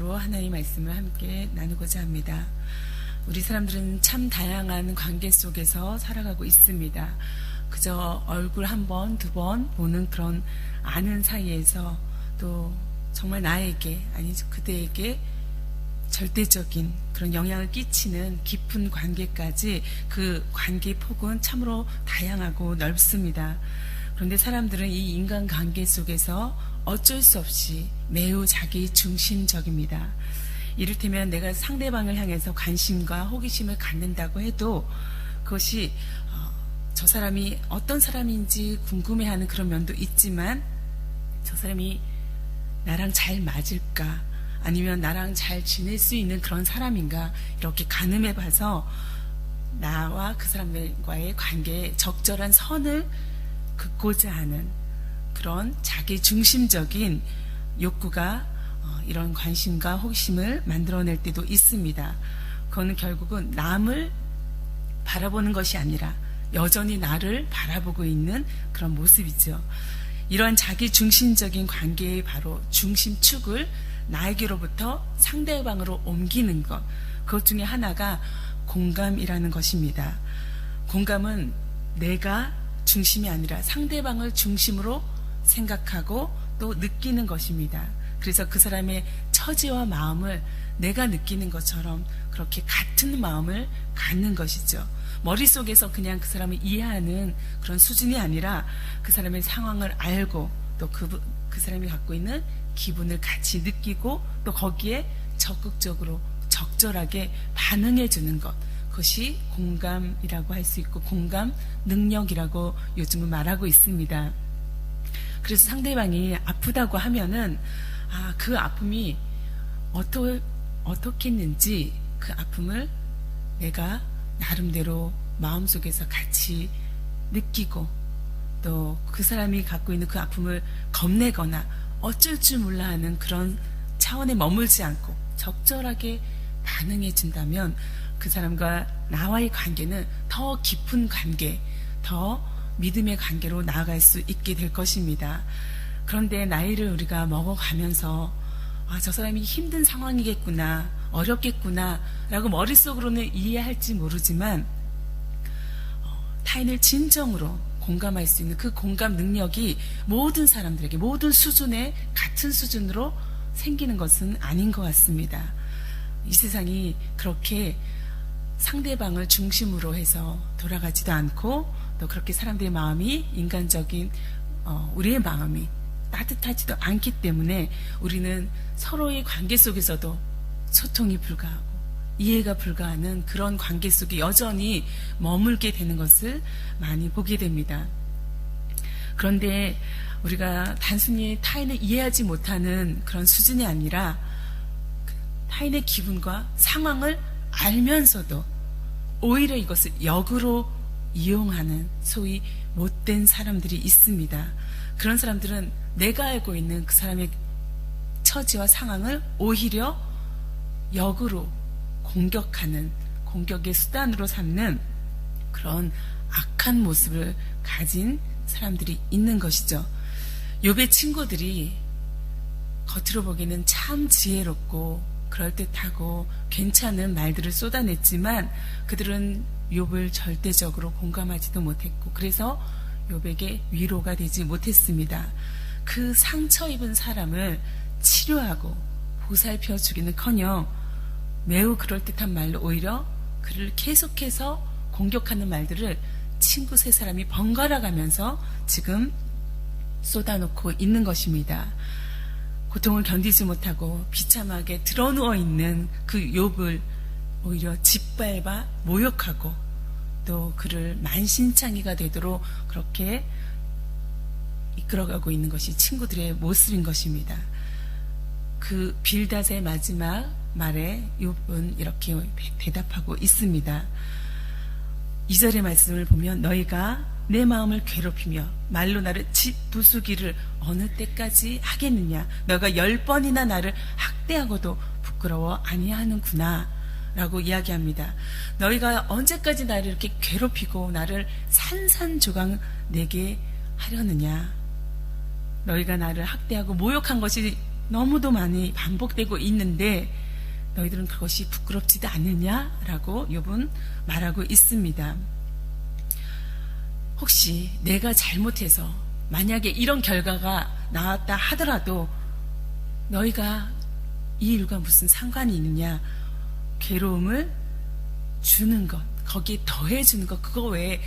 제목으로 하나님의 말씀을 함께 나누고자 합니다. 우리 사람들은 참 다양한 관계 속에서 살아가고 있습니다. 그저 얼굴 한 번, 두 번 보는 그런 아는 사이에서 또 정말 나에게 아니 그대에게 절대적인 그런 영향을 끼치는 깊은 관계까지 그 관계의 폭은 참으로 다양하고 넓습니다. 그런데 사람들은 이 인간관계 속에서 어쩔 수 없이 매우 자기 중심적입니다. 이를테면 내가 상대방을 향해서 관심과 호기심을 갖는다고 해도 그것이 저 사람이 어떤 사람인지 궁금해하는 그런 면도 있지만 저 사람이 나랑 잘 맞을까 아니면 나랑 잘 지낼 수 있는 그런 사람인가 이렇게 가늠해 봐서 나와 그 사람과의 관계에 적절한 선을 긋고자 하는 그런 자기 중심적인 욕구가 이런 관심과 호기심을 만들어낼 때도 있습니다. 그거는 결국은 남을 바라보는 것이 아니라 여전히 나를 바라보고 있는 그런 모습이죠. 이러한 자기 중심적인 관계의 바로 중심축을 나에게로부터 상대방으로 옮기는 것, 그것 중에 하나가 공감이라는 것입니다. 공감은 내가 중심이 아니라 상대방을 중심으로 생각하고 또 느끼는 것입니다. 그래서 그 사람의 처지와 마음을 내가 느끼는 것처럼 그렇게 같은 마음을 갖는 것이죠. 머릿속에서 그냥 그 사람을 이해하는 그런 수준이 아니라 그 사람의 상황을 알고 또 그 사람이 갖고 있는 기분을 같이 느끼고 또 거기에 적극적으로 적절하게 반응해 주는 것, 그것이 공감이라고 할 수 있고 공감 능력이라고 요즘은 말하고 있습니다. 그래서 상대방이 아프다고 하면은 그 아픔이 어떻게 했는지 그 아픔을 내가 나름대로 마음속에서 같이 느끼고 또 그 사람이 갖고 있는 그 아픔을 겁내거나 어쩔 줄 몰라 하는 그런 차원에 머물지 않고 적절하게 반응해 준다면 그 사람과 나와의 관계는 더 깊은 관계, 더 믿음의 관계로 나아갈 수 있게 될 것입니다. 그런데 나이를 우리가 먹어가면서 저 사람이 힘든 상황이겠구나, 어렵겠구나 라고 머릿속으로는 이해할지 모르지만 타인을 진정으로 공감할 수 있는 그 공감 능력이 모든 사람들에게 모든 수준에 같은 수준으로 생기는 것은 아닌 것 같습니다. 이 세상이 그렇게 상대방을 중심으로 해서 돌아가지도 않고 또 그렇게 사람들의 마음이 인간적인 우리의 마음이 따뜻하지도 않기 때문에 우리는 서로의 관계 속에서도 소통이 불가하고 이해가 불가하는 그런 관계 속에 여전히 머물게 되는 것을 많이 보게 됩니다. 그런데 우리가 단순히 타인을 이해하지 못하는 그런 수준이 아니라 타인의 기분과 상황을 알면서도 오히려 이것을 역으로 이용하는 소위 못된 사람들이 있습니다. 그런 사람들은 내가 알고 있는 그 사람의 처지와 상황을 오히려 역으로 공격하는 공격의 수단으로 삼는 그런 악한 모습을 가진 사람들이 있는 것이죠. 욥의 친구들이 겉으로 보기에는 참 지혜롭고 그럴듯하고 괜찮은 말들을 쏟아냈지만 그들은 욥을 절대적으로 공감하지도 못했고 그래서 욥에게 위로가 되지 못했습니다. 그 상처 입은 사람을 치료하고 보살펴 주기는커녕 매우 그럴듯한 말로 오히려 그를 계속해서 공격하는 말들을 친구 세 사람이 번갈아 가면서 지금 쏟아놓고 있는 것입니다. 고통을 견디지 못하고 비참하게 드러누워 있는 그 욥을 오히려 짓밟아 모욕하고 또 그를 만신창이가 되도록 그렇게 이끌어가고 있는 것이 친구들의 모습인 것입니다. 그 빌닷의 마지막 말에 욥은 이렇게 대답하고 있습니다. 2절의 말씀을 보면 너희가 내 마음을 괴롭히며 말로 나를 짓부수기를 어느 때까지 하겠느냐 너가 10번이나 나를 학대하고도 부끄러워 아니하는구나 라고 이야기합니다. 너희가 언제까지 나를 이렇게 괴롭히고 나를 산산조각 내게 하려느냐. 너희가 나를 학대하고 모욕한 것이 너무도 많이 반복되고 있는데 너희들은 그것이 부끄럽지도 않느냐라고 욥은 말하고 있습니다. 혹시 내가 잘못해서 만약에 이런 결과가 나왔다 하더라도 너희가 이 일과 무슨 상관이 있느냐? 괴로움을 주는 것, 거기에 더해주는 것, 그거 외에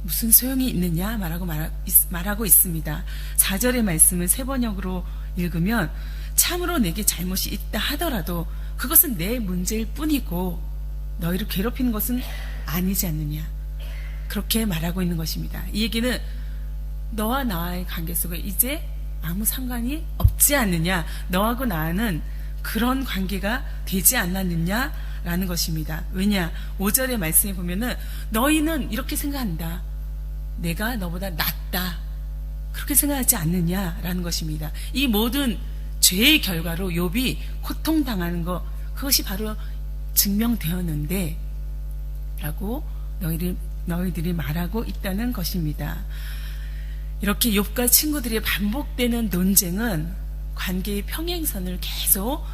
무슨 소용이 있느냐? 말하고 있습니다. 4절의 말씀을 세 번역으로 읽으면 참으로 내게 잘못이 있다 하더라도 그것은 내 문제일 뿐이고 너희를 괴롭히는 것은 아니지 않느냐? 그렇게 말하고 있는 것입니다. 이 얘기는 너와 나와의 관계 속에 이제 아무 상관이 없지 않느냐, 너하고 나는 그런 관계가 되지 않았느냐라는 것입니다. 왜냐? 5절의 말씀에 보면은 너희는 이렇게 생각한다. 내가 너보다 낫다. 그렇게 생각하지 않느냐라는 것입니다. 이 모든 죄의 결과로 욥이 고통당하는 것, 그것이 바로 증명되었는데 라고 너희들이 말하고 있다는 것입니다. 이렇게 욥과 친구들의 반복되는 논쟁은 관계의 평행선을 계속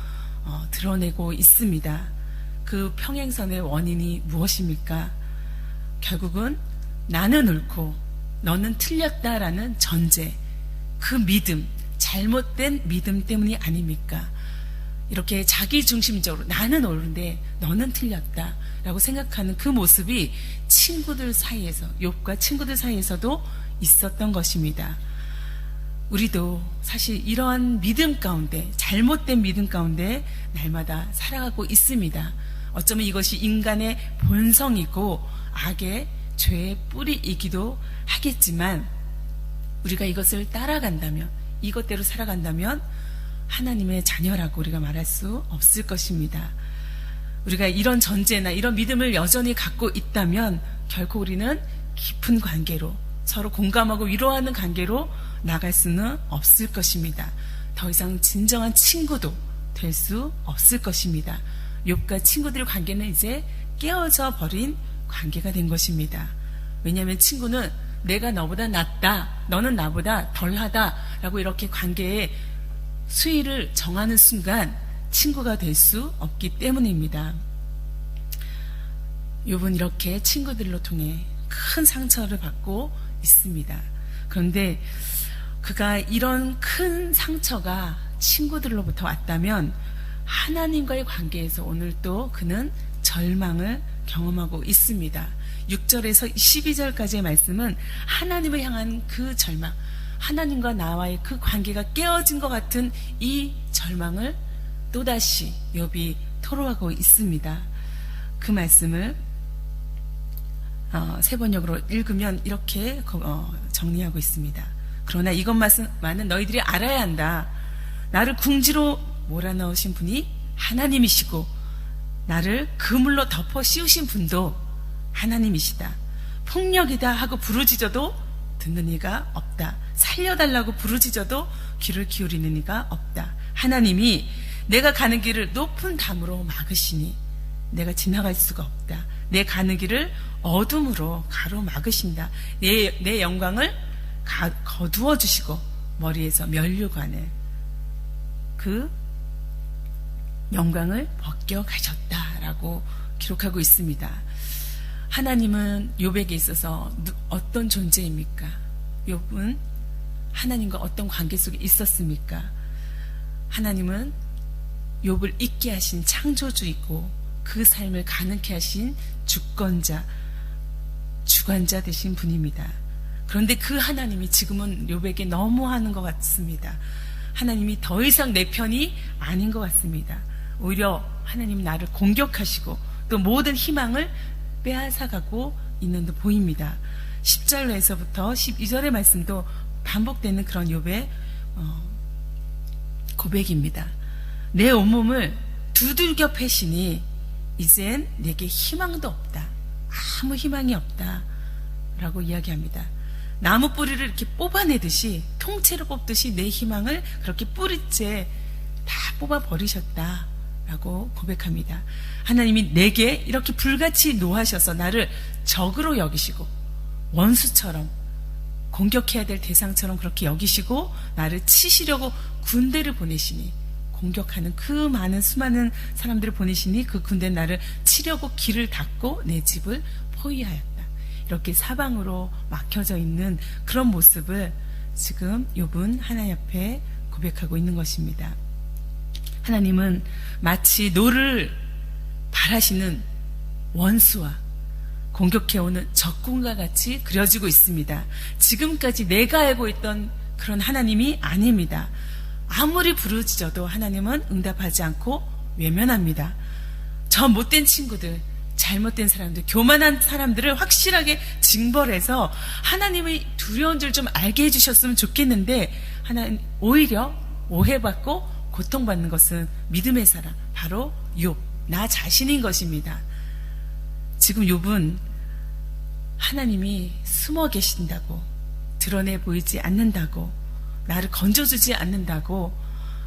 드러내고 있습니다. 그 평행선의 원인이 무엇입니까? 결국은 나는 옳고 너는 틀렸다라는 전제, 그 믿음, 잘못된 믿음 때문이 아닙니까? 이렇게 자기중심적으로 나는 옳은데 너는 틀렸다라고 생각하는 그 모습이 친구들 사이에서, 욥과 친구들 사이에서도 있었던 것입니다. 우리도 사실 이러한 믿음 가운데, 잘못된 믿음 가운데 날마다 살아가고 있습니다. 어쩌면 이것이 인간의 본성이고 악의 죄의 뿌리이기도 하겠지만 우리가 이것을 따라간다면, 이것대로 살아간다면 하나님의 자녀라고 우리가 말할 수 없을 것입니다. 우리가 이런 전제나 이런 믿음을 여전히 갖고 있다면 결코 우리는 깊은 관계로, 서로 공감하고 위로하는 관계로 나갈 수는 없을 것입니다. 더 이상 진정한 친구도 될 수 없을 것입니다. 욥과 친구들의 관계는 이제 깨어져 버린 관계가 된 것입니다. 왜냐하면 친구는 내가 너보다 낫다, 너는 나보다 덜하다 라고 이렇게 관계의 수위를 정하는 순간 친구가 될 수 없기 때문입니다. 욥은 이렇게 친구들로 통해 큰 상처를 받고 있습니다. 그런데 그가 이런 큰 상처가 친구들로부터 왔다면 하나님과의 관계에서 오늘 또 그는 절망을 경험하고 있습니다. 6절에서 12절까지의 말씀은 하나님을 향한 그 절망, 하나님과 나와의 그 관계가 깨어진 것 같은 이 절망을 또다시 욥이 토로하고 있습니다. 그 말씀을 세 번역으로 읽으면 이렇게 정리하고 있습니다. 그러나 이것만은 너희들이 알아야 한다. 나를 궁지로 몰아넣으신 분이 하나님이시고 나를 그물로 덮어 씌우신 분도 하나님이시다. 폭력이다 하고 부르짖어도 듣는 이가 없다. 살려달라고 부르짖어도 귀를 기울이는 이가 없다. 하나님이 내가 가는 길을 높은 담으로 막으시니 내가 지나갈 수가 없다. 내 가는 길을 어둠으로 가로막으신다. 내 영광을 거두어 주시고 머리에서 면류관을, 그 영광을 벗겨 가셨다라고 기록하고 있습니다. 하나님은 욥에게 있어서 어떤 존재입니까? 욥은 하나님과 어떤 관계 속에 있었습니까? 하나님은 욥을 있게 하신 창조주이고 그 삶을 가능케 하신 주권자, 주관자 되신 분입니다. 그런데 그 하나님이 지금은 욥에게 너무하는 것 같습니다. 하나님이 더 이상 내 편이 아닌 것 같습니다. 오히려 하나님이 나를 공격하시고 또 모든 희망을 빼앗아가고 있는 듯 보입니다. 10절에서부터 12절의 말씀도 반복되는 그런 욥의 고백입니다. 내 온몸을 두들겨 패시니 이젠 내게 희망도 없다. 아무 희망이 없다 라고 이야기합니다. 나무 뿌리를 이렇게 뽑아내듯이, 통째로 뽑듯이 내 희망을 그렇게 뿌리째 다 뽑아버리셨다 라고 고백합니다. 하나님이 내게 이렇게 불같이 노하셔서 나를 적으로 여기시고 원수처럼, 공격해야 될 대상처럼 그렇게 여기시고 나를 치시려고 군대를 보내시니 공격하는 그 많은 수많은 사람들을 보내시니 그 군대 나를 치려고 길을 닫고 내 집을 포위하였다. 이렇게 사방으로 막혀져 있는 그런 모습을 지금 욥은 하나님 앞에 고백하고 있는 것입니다. 하나님은 마치 노를 바라시는 원수와 공격해오는 적군과 같이 그려지고 있습니다. 지금까지 내가 알고 있던 그런 하나님이 아닙니다. 아무리 부르짖어도 하나님은 응답하지 않고 외면합니다. 저 못된 친구들, 잘못된 사람들, 교만한 사람들을 확실하게 징벌해서 하나님의 두려운 줄 좀 알게 해주셨으면 좋겠는데 하나님 오히려 오해받고 고통받는 것은 믿음의 사람, 바로 욥, 나 자신인 것입니다. 지금 욥은 하나님이 숨어 계신다고, 드러내 보이지 않는다고, 나를 건져주지 않는다고,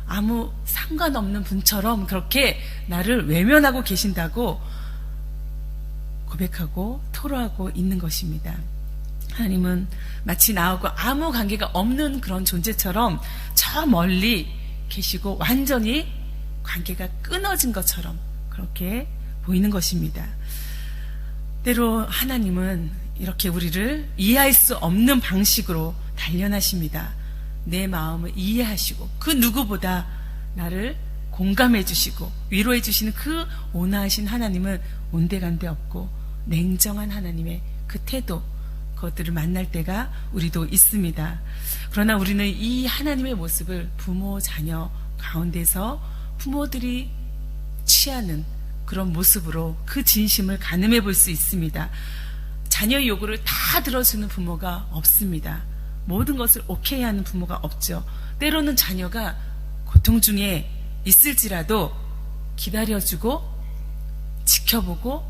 아무 상관없는 분처럼 그렇게 나를 외면하고 계신다고 고백하고 토로하고 있는 것입니다. 하나님은 마치 나하고 아무 관계가 없는 그런 존재처럼 저 멀리 계시고 완전히 관계가 끊어진 것처럼 그렇게 보이는 것입니다. 때로 하나님은 이렇게 우리를 이해할 수 없는 방식으로 단련하십니다. 내 마음을 이해하시고 그 누구보다 나를 공감해 주시고 위로해 주시는 그 온화하신 하나님은 온데간데 없고 냉정한 하나님의 그 태도, 그것들을 만날 때가 우리도 있습니다. 그러나 우리는 이 하나님의 모습을 부모, 자녀 가운데서 부모들이 취하는 그런 모습으로 그 진심을 가늠해 볼 수 있습니다. 자녀의 요구를 다 들어주는 부모가 없습니다. 모든 것을 오케이 하는 부모가 없죠. 때로는 자녀가 고통 중에 있을지라도 기다려주고 지켜보고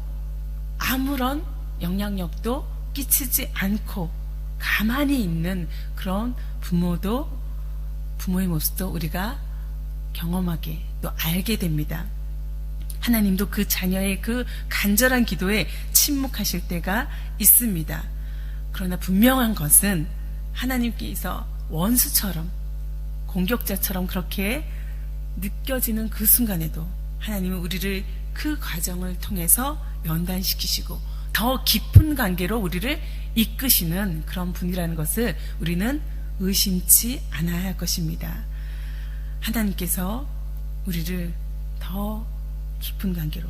아무런 영향력도 끼치지 않고 가만히 있는 그런 부모의 모습도 우리가 경험하게 또 알게 됩니다. 하나님도 그 자녀의 그 간절한 기도에 침묵하실 때가 있습니다. 그러나 분명한 것은 하나님께서 원수처럼 공격자처럼 그렇게 느껴지는 그 순간에도 하나님은 우리를 그 과정을 통해서 연단시키시고 더 깊은 관계로 우리를 이끄시는 그런 분이라는 것을 우리는 의심치 않아야 할 것입니다. 하나님께서 우리를 더 깊은 관계로,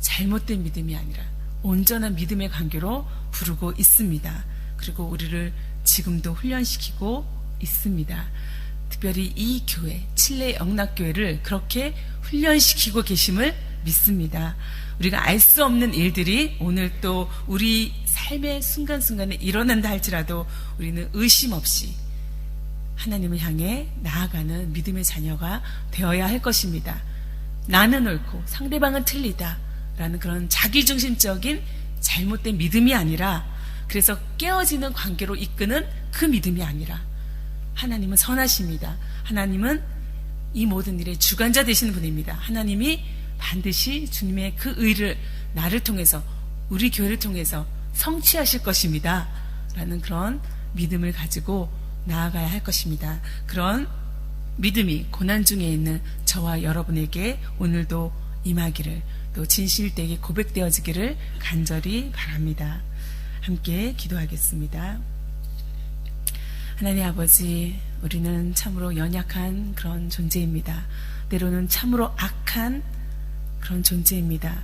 잘못된 믿음이 아니라 온전한 믿음의 관계로 부르고 있습니다. 그리고 우리를 지금도 훈련시키고 있습니다. 특별히 이 교회, 칠레 영락교회를 그렇게 훈련시키고 계심을 믿습니다. 우리가 알 수 없는 일들이 오늘 또 우리 삶의 순간순간에 일어난다 할지라도 우리는 의심 없이 하나님을 향해 나아가는 믿음의 자녀가 되어야 할 것입니다. 나는 옳고 상대방은 틀리다 라는 그런 자기중심적인 잘못된 믿음이 아니라, 그래서 깨어지는 관계로 이끄는 그 믿음이 아니라, 하나님은 선하십니다. 하나님은 이 모든 일의 주관자 되시는 분입니다. 하나님이 반드시 주님의 그 의를 나를 통해서, 우리 교회를 통해서 성취하실 것입니다 라는 그런 믿음을 가지고 나아가야 할 것입니다. 그런 믿음이 고난 중에 있는 저와 여러분에게 오늘도 임하기를, 또 진실되게 고백되어지기를 간절히 바랍니다. 함께 기도하겠습니다. 하나님 아버지, 우리는 참으로 연약한 그런 존재입니다. 때로는 참으로 악한 그런 존재입니다.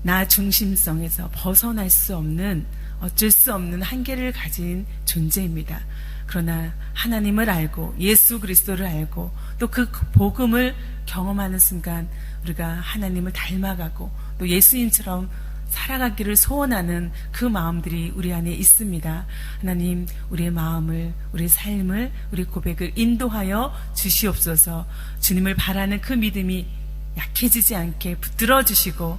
나 중심성에서 벗어날 수 없는, 어쩔 수 없는 한계를 가진 존재입니다. 그러나 하나님을 알고 예수 그리스도를 알고 또 그 복음을 경험하는 순간 우리가 하나님을 닮아가고 또 예수님처럼 살아가기를 소원하는 그 마음들이 우리 안에 있습니다. 하나님, 우리의 마음을, 우리의 삶을, 우리 고백을 인도하여 주시옵소서. 주님을 바라는 그 믿음이 약해지지 않게 붙들어 주시고,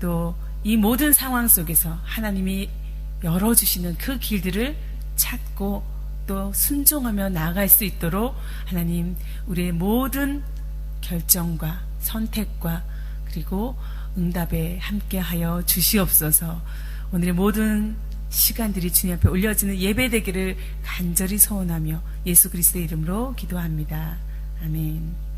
또 이 모든 상황 속에서 하나님이 열어주시는 그 길들을 찾고 또 순종하며 나아갈 수 있도록 하나님, 우리의 모든 결정과 선택과 그리고 응답에 함께하여 주시옵소서. 오늘의 모든 시간들이 주님 앞에 올려지는 예배되기를 간절히 소원하며 예수 그리스도의 이름으로 기도합니다. 아멘.